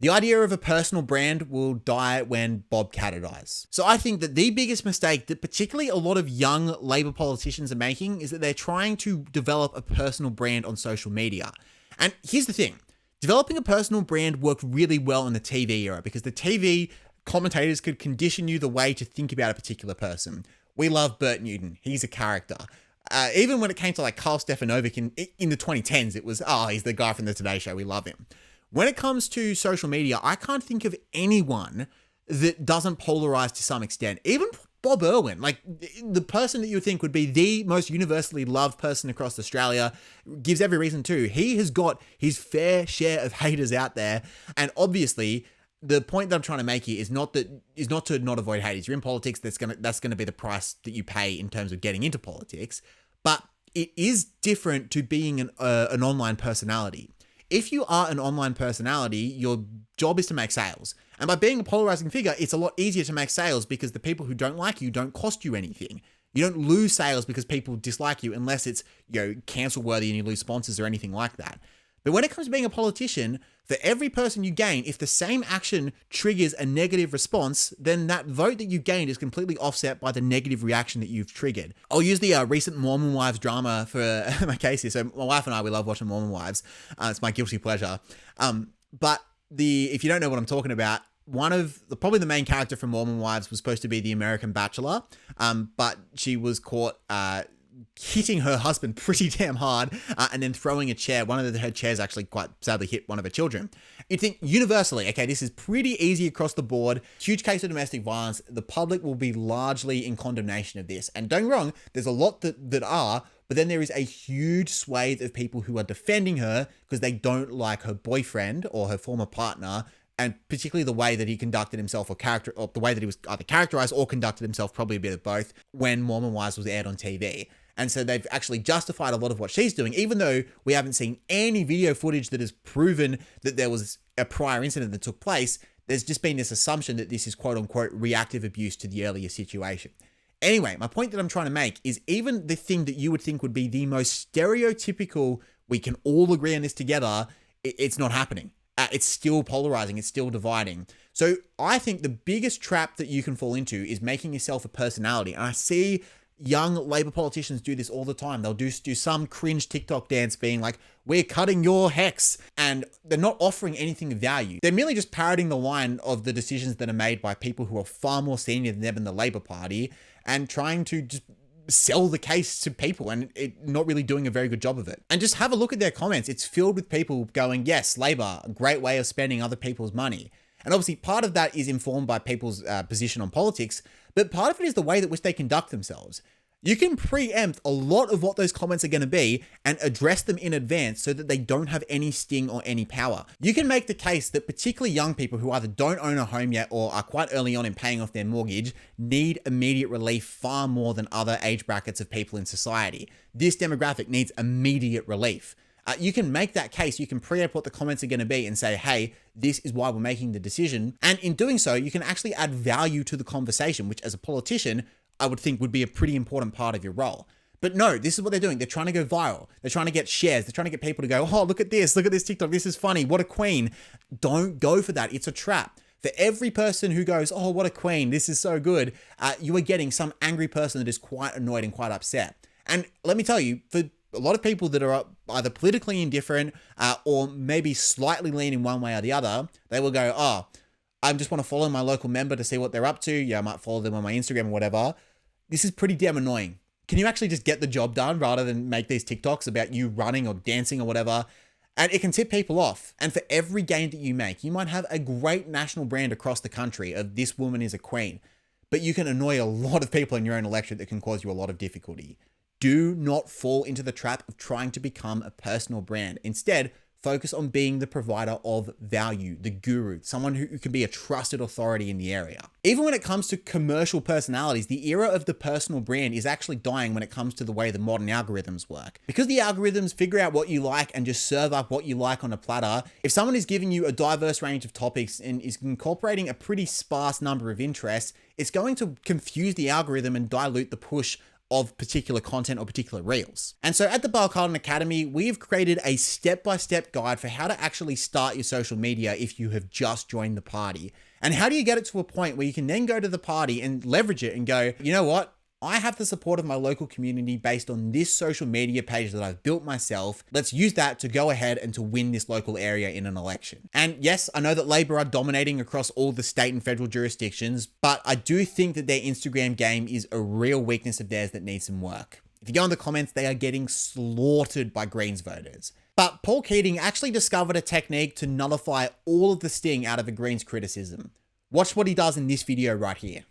The idea of a personal brand will die when Bob Catter dies. So I think that the biggest mistake that particularly a lot of young Labour politicians are making is that they're trying to develop a personal brand on social media. And here's the thing. Developing a personal brand worked really well in the TV era because the TV commentators could condition you the way to think about a particular person. We love Bert Newton. He's a character. Even when it came to like Carl Stefanovic in the 2010s, it was, he's the guy from the Today Show. We love him. When it comes to social media, I can't think of anyone that doesn't polarize to some extent. Even Bob Irwin, like the person that you would think would be the most universally loved person across Australia, gives every reason to. He has got his fair share of haters out there. And obviously, the point that I'm trying to make here is not to not avoid haters. You're in politics, that's gonna be the price that you pay in terms of getting into politics. But it is different to being an online personality. If you are an online personality, your job is to make sales. And by being a polarizing figure, it's a lot easier to make sales because the people who don't like you don't cost you anything. You don't lose sales because people dislike you unless it's, cancel worthy and you lose sponsors or anything like that. But when it comes to being a politician, for every person you gain, if the same action triggers a negative response, then that vote that you gained is completely offset by the negative reaction that you've triggered. I'll use the recent Mormon Wives drama for my case here. So my wife and I, we love watching Mormon Wives. It's my guilty pleasure. But if you don't know what I'm talking about, probably the main character from Mormon Wives was supposed to be the American Bachelor, but she was caught hitting her husband pretty damn hard and then throwing a chair. One of her chairs actually quite sadly hit one of her children. You'd think universally, okay, this is pretty easy across the board. Huge case of domestic violence. The public will be largely in condemnation of this. And don't get me wrong, there's a lot that are, but then there is a huge swathe of people who are defending her because they don't like her boyfriend or her former partner, and particularly the way that he conducted himself or the way that he was either characterized or conducted himself, probably a bit of both, when Mormon Wives was aired on TV. And so they've actually justified a lot of what she's doing, even though we haven't seen any video footage that has proven that there was a prior incident that took place. There's just been this assumption that this is quote unquote reactive abuse to the earlier situation. Anyway, my point that I'm trying to make is even the thing that you would think would be the most stereotypical, we can all agree on this together, it's not happening. It's still polarizing. It's still dividing. So I think the biggest trap that you can fall into is making yourself a personality. And I see young Labour politicians do this all the time. They'll do some cringe TikTok dance being like, we're cutting your hex. And they're not offering anything of value. They're merely just parroting the line of the decisions that are made by people who are far more senior than them in the Labour Party and trying to just sell the case to people and not really doing a very good job of it. And just have a look at their comments. It's filled with people going, yes, Labour, a great way of spending other people's money. And obviously part of that is informed by people's position on politics, but part of it is the way that which they conduct themselves. You can preempt a lot of what those comments are going to be and address them in advance so that they don't have any sting or any power. You can make the case that particularly young people who either don't own a home yet or are quite early on in paying off their mortgage need immediate relief far more than other age brackets of people in society. This demographic needs immediate relief. You can make that case. You can preempt what the comments are going to be and say, hey, this is why we're making the decision. And in doing so, you can actually add value to the conversation, which as a politician, I would think would be a pretty important part of your role. But no, this is what they're doing. They're trying to go viral. They're trying to get shares. They're trying to get people to go, oh, look at this TikTok. This is funny. What a queen. Don't go for that. It's a trap. For every person who goes, oh, what a queen. This is so good. You are getting some angry person that is quite annoyed and quite upset. And let me tell you, for a lot of people that are either politically indifferent or maybe slightly leaning one way or the other, they will go, oh, I just want to follow my local member to see what they're up to. Yeah, I might follow them on my Instagram or whatever. This is pretty damn annoying. Can you actually just get the job done rather than make these TikToks about you running or dancing or whatever? And it can tip people off. And for every gain that you make, you might have a great national brand across the country of this woman is a queen, but you can annoy a lot of people in your own electorate that can cause you a lot of difficulty. Do not fall into the trap of trying to become a personal brand. Instead, focus on being the provider of value, the guru, someone who can be a trusted authority in the area. Even when it comes to commercial personalities, the era of the personal brand is actually dying when it comes to the way the modern algorithms work. Because the algorithms figure out what you like and just serve up what you like on a platter, if someone is giving you a diverse range of topics and is incorporating a pretty sparse number of interests, it's going to confuse the algorithm and dilute the push of particular content or particular reels. And so at the Bale Carlton Academy, we've created a step-by-step guide for how to actually start your social media if you have just joined the party. And how do you get it to a point where you can then go to the party and leverage it and go, you know what? I have the support of my local community based on this social media page that I've built myself. Let's use that to go ahead and to win this local area in an election. And yes, I know that Labor are dominating across all the state and federal jurisdictions, but I do think that their Instagram game is a real weakness of theirs that needs some work. If you go in the comments, they are getting slaughtered by Greens voters. But Paul Keating actually discovered a technique to nullify all of the sting out of a Greens criticism. Watch what he does in this video right here.